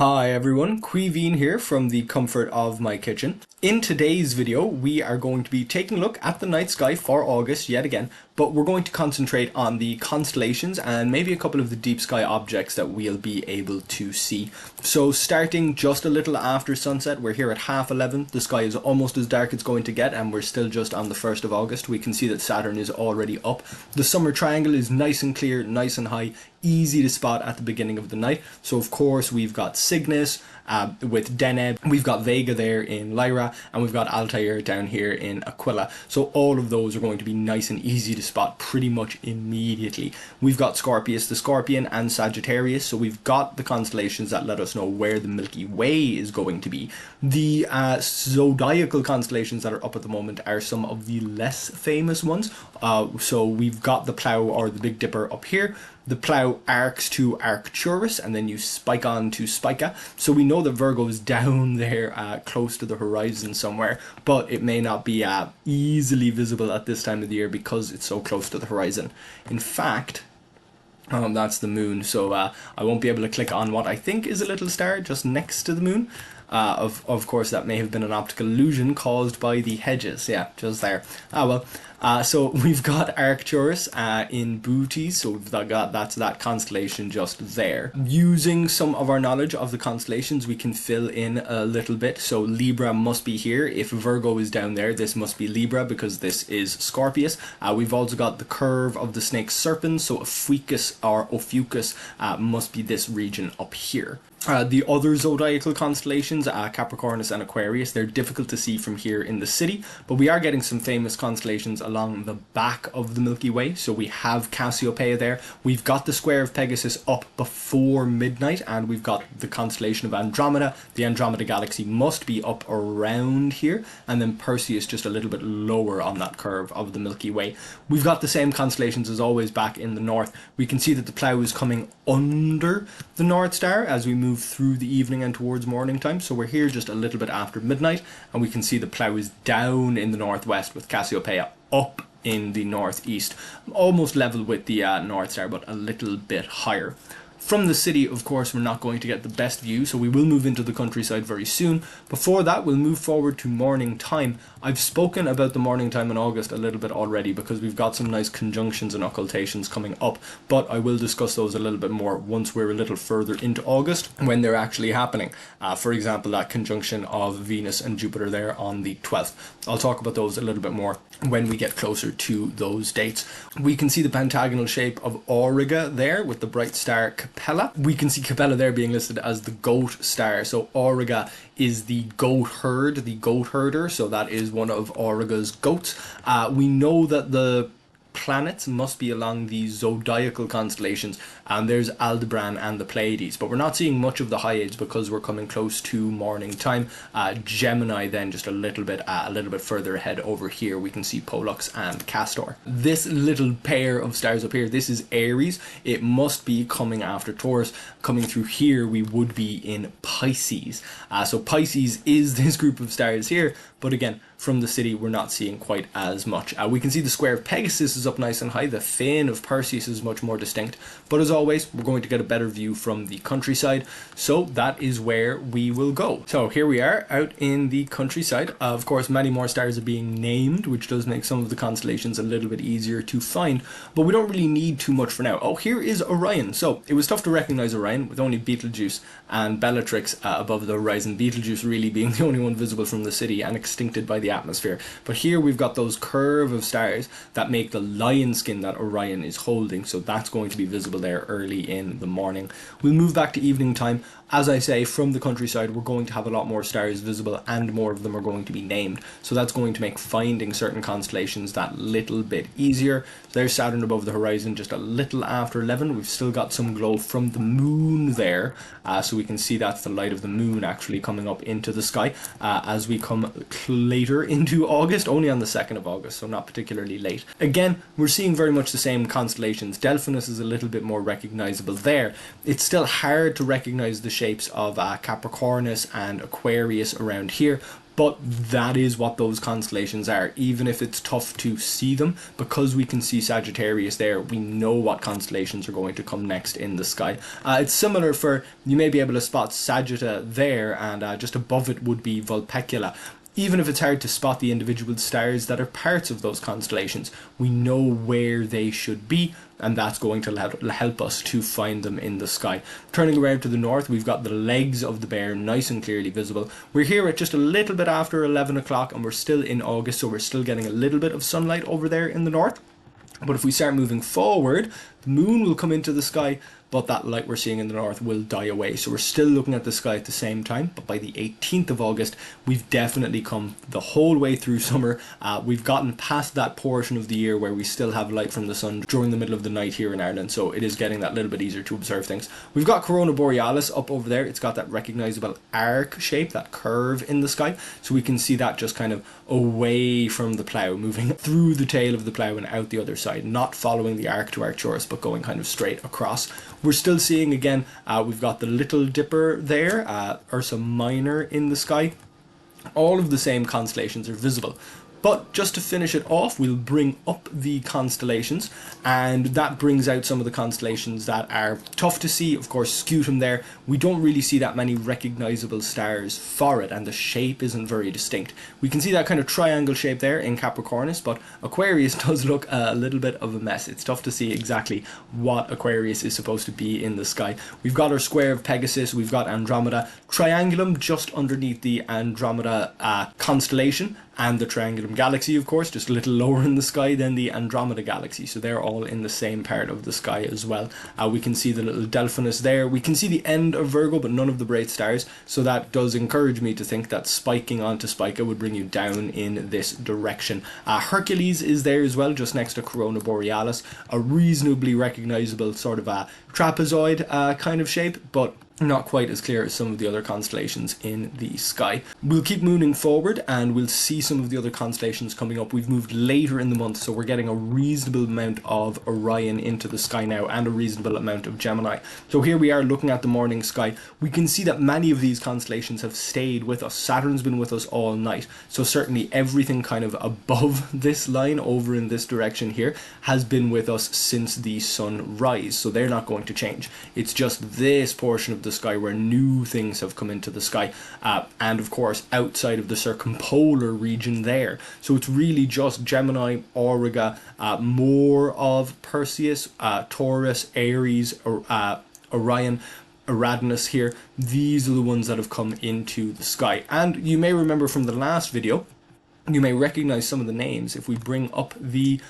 Hi everyone, Queeveen here from the comfort of my kitchen. In today's video, we are going to be taking a look at the night sky for August yet again, but we're going to concentrate on the constellations and maybe a couple of the deep sky objects that we'll be able to see. So starting just a little after sunset, we're here at 11:30. The sky is almost as dark as it's going to get and we're still just on the 1st of August. We can see that Saturn is already up. The summer triangle is nice and clear, nice and high, easy to spot at the beginning of the night. So of course we've got Cygnus with Deneb, we've got Vega there in Lyra, and we've got Altair down here in Aquila. So all of those are going to be nice and easy to spot pretty much immediately. We've got Scorpius the Scorpion and Sagittarius, so we've got the constellations that let us know where the Milky Way is going to be. The zodiacal constellations that are up at the moment are some of the less famous ones. So we've got the Plough or the Big Dipper up here. The Plough arcs to Arcturus, and then you spike on to Spica. So we know that Virgo is down there close to the horizon somewhere, but it may not be easily visible at this time of the year because it's so close to the horizon. In fact, that's the moon, so I won't be able to click on what I think is a little star just next to the moon. Of course, that may have been an optical illusion caused by the hedges. Yeah, just there. So we've got Arcturus in Bootes, so we've got that's that constellation just there. Using some of our knowledge of the constellations, we can fill in a little bit. So Libra must be here. If Virgo is down there, this must be Libra because this is Scorpius. We've also got the curve of the snake serpent, so Ophiuchus or Ophiuchus must be this region up here. The other zodiacal constellations, Capricornus and Aquarius, they're difficult to see from here in the city, but we are getting some famous constellations along the back of the Milky Way. So we have Cassiopeia there, we've got the square of Pegasus up before midnight, and we've got the constellation of Andromeda. The Andromeda galaxy must be up around here, and then Perseus just a little bit lower on that curve of the Milky Way. We've got the same constellations as always back in the north. We can see that the Plough is coming under the North Star as we move through the evening and towards morning time. So we're here just a little bit after midnight, and we can see the Plough is down in the northwest with Cassiopeia up in the northeast, almost level with the North Star, but a little bit higher. From the city, of course, we're not going to get the best view, so we will move into the countryside very soon. Before that, we'll move forward to morning time. I've spoken about the morning time in August a little bit already because we've got some nice conjunctions and occultations coming up, but I will discuss those a little bit more once we're a little further into August when they're actually happening. For example, that conjunction of Venus and Jupiter there on the 12th. I'll talk about those a little bit more when we get closer to those dates. We can see the pentagonal shape of Auriga there with the bright star Capella. We can see Capella there being listed as the goat star. So Auriga is the goat herd, the goat herder. So that is one of Auriga's goats. We know that the planets must be along the zodiacal constellations, and there's Aldebaran and the Pleiades, but we're not seeing much of the Hyades because we're coming close to morning time. Gemini then just a little bit further ahead over here we can see Pollux and Castor. This little pair of stars up here, this is Aries. It must be coming after Taurus. Coming through here we would be in Pisces. So Pisces is this group of stars here, but again from the city we're not seeing quite as much. We can see the square of Pegasus is up nice and high. The fin of Perseus is much more distinct, but as always we're going to get a better view from the countryside, so that is where we will go. So here we are out in the countryside. Of course many more stars are being named, which does make some of the constellations a little bit easier to find, but we don't really need too much for now. Oh, here is Orion. So it was tough to recognize Orion with only Betelgeuse and Bellatrix above the horizon, Betelgeuse really being the only one visible from the city and extincted by the atmosphere. But here we've got those curve of stars that make the lion skin that Orion is holding, so that's going to be visible there early in the morning. We'll move back to evening time. As I say, from the countryside we're going to have a lot more stars visible and more of them are going to be named, so that's going to make finding certain constellations that little bit easier. There's Saturn above the horizon just a little after 11. We've still got some glow from the moon there, so we can see that's the light of the moon actually coming up into the sky as we come later into August, only on the 2nd of August, so not particularly late. Again, we're seeing very much the same constellations. Delphinus is a little bit more recognizable there. It's still hard to recognize the shapes of Capricornus and Aquarius around here, But that is what those constellations are. Even if it's tough to see them, because we can see Sagittarius there, we know what constellations are going to come next in the sky. It's similar for, you may be able to spot Sagitta there, and just above it would be Vulpecula. Even if it's hard to spot the individual stars that are parts of those constellations, we know where they should be, and that's going to help us to find them in the sky. Turning around to the north, we've got the legs of the bear nice and clearly visible. We're here at just a little bit after 11 o'clock, and we're still in August, so we're still getting a little bit of sunlight over there in the north. But if we start moving forward, the moon will come into the sky, but that light we're seeing in the north will die away. So we're still looking at the sky at the same time, but by the 18th of August, we've definitely come the whole way through summer. We've gotten past that portion of the year where we still have light from the sun during the middle of the night here in Ireland, so it is getting that little bit easier to observe things. We've got Corona Borealis up over there. It's got that recognizable arc shape, that curve in the sky, so we can see that just kind of away from the plough, moving through the tail of the plough and out the other side, not following the arc to Arcturus, but going kind of straight across. We're still seeing, again, we've got the Little Dipper there, Ursa Minor in the sky. All of the same constellations are visible. But just to finish it off, we'll bring up the constellations, and that brings out some of the constellations that are tough to see. Of course, Scutum there, we don't really see that many recognizable stars for it, and the shape isn't very distinct. We can see that kind of triangle shape there in Capricornus, but Aquarius does look a little bit of a mess. It's tough to see exactly what Aquarius is supposed to be in the sky. We've got our square of Pegasus, we've got Andromeda, Triangulum just underneath the Andromeda constellation, and the Triangulum Galaxy, of course, just a little lower in the sky than the Andromeda Galaxy. So they're all in the same part of the sky as well. We can see the little Delphinus there. We can see the end of Virgo, but none of the bright stars. So that does encourage me to think that spiking onto Spica would bring you down in this direction. Hercules is there as well, just next to Corona Borealis. A reasonably recognizable sort of a trapezoid kind of shape, but not quite as clear as some of the other constellations in the sky. We'll keep moving forward and we'll see some of the other constellations coming up. We've moved later in the month, so we're getting a reasonable amount of Orion into the sky now and a reasonable amount of Gemini. So here we are looking at the morning sky. We can see that many of these constellations have stayed with us. Saturn's been with us all night, so certainly everything kind of above this line over in this direction here has been with us since the sunrise, so they're not going to change. It's just this portion of the sky where new things have come into the sky, and of course outside of the circumpolar region there. So it's really just Gemini, Auriga, more of Perseus, Taurus, Aries, Orion, Uranus here. These are the ones that have come into the sky. And you may remember from the last video, you may recognize some of the names. If we bring up the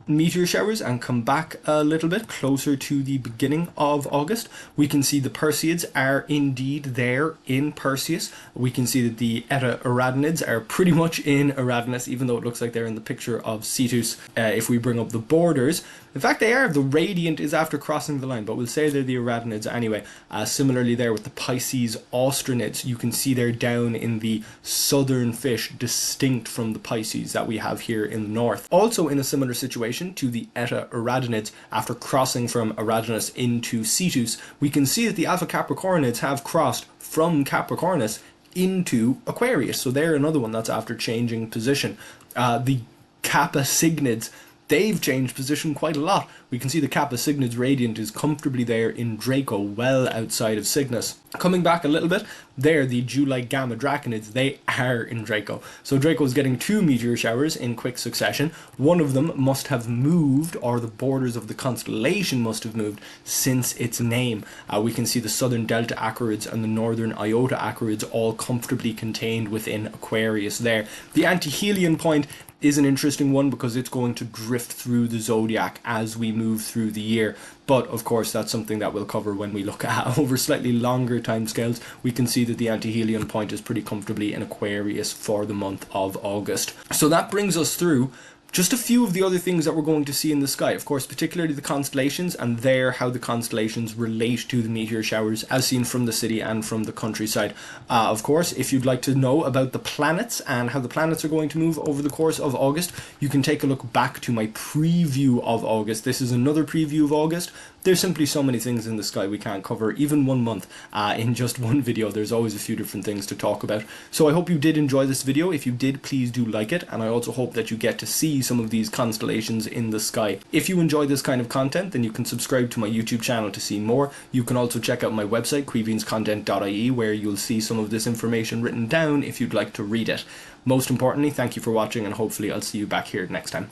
meteor showers and come back a little bit closer to the beginning of August, we can see the Perseids are indeed there in Perseus. We can see that the Eta Arachnids are pretty much in Uranus, even though it looks like they're in the picture of Cetus. If we bring up the borders, in fact they are. The radiant is after crossing the line, but we'll say they're the Arachnids anyway. Similarly there with the Pisces Austranids, you can see they're down in the southern fish, distinct from the Pisces that we have here in the north. Also in a similar situation to the Eta Arachnids, after crossing from Uranus into Cetus, we can see that the Alpha Capricornids have crossed from Capricornus into Aquarius, so they're another one that's after changing position. The Kappa Cygnids, they've changed position quite a lot. We can see the Kappa Cygnids radiant is comfortably there in Draco, well outside of Cygnus. Coming back a little bit, there the July Gamma Draconids, they are in Draco. So Draco is getting 2 meteor showers in quick succession. One of them must have moved, or the borders of the constellation must have moved since its name. We can see the southern Delta Aquarids and the northern Iota Aquarids all comfortably contained within Aquarius there. The anti-Helion point is an interesting one because it's going to drift through the zodiac as we move through the year. But of course that's something that we'll cover when we look at over slightly longer timescales. We can see that the anti-Helion point is pretty comfortably in Aquarius for the month of August. So that brings us through Just a few of the other things that we're going to see in the sky, of course, particularly the constellations, and how the constellations relate to the meteor showers as seen from the city and from the countryside. Of course, if you'd like to know about the planets and how the planets are going to move over the course of August, you can take a look back to my preview of August. This is another preview of August. There's simply so many things in the sky we can't cover, even 1 month, in just one video. There's always a few different things to talk about. So I hope you did enjoy this video. If you did, please do like it, and I also hope that you get to see some of these constellations in the sky. If you enjoy this kind of content, then you can subscribe to my YouTube channel to see more. You can also check out my website, queevinscontent.ie, where you'll see some of this information written down if you'd like to read it. Most importantly, thank you for watching, and hopefully I'll see you back here next time.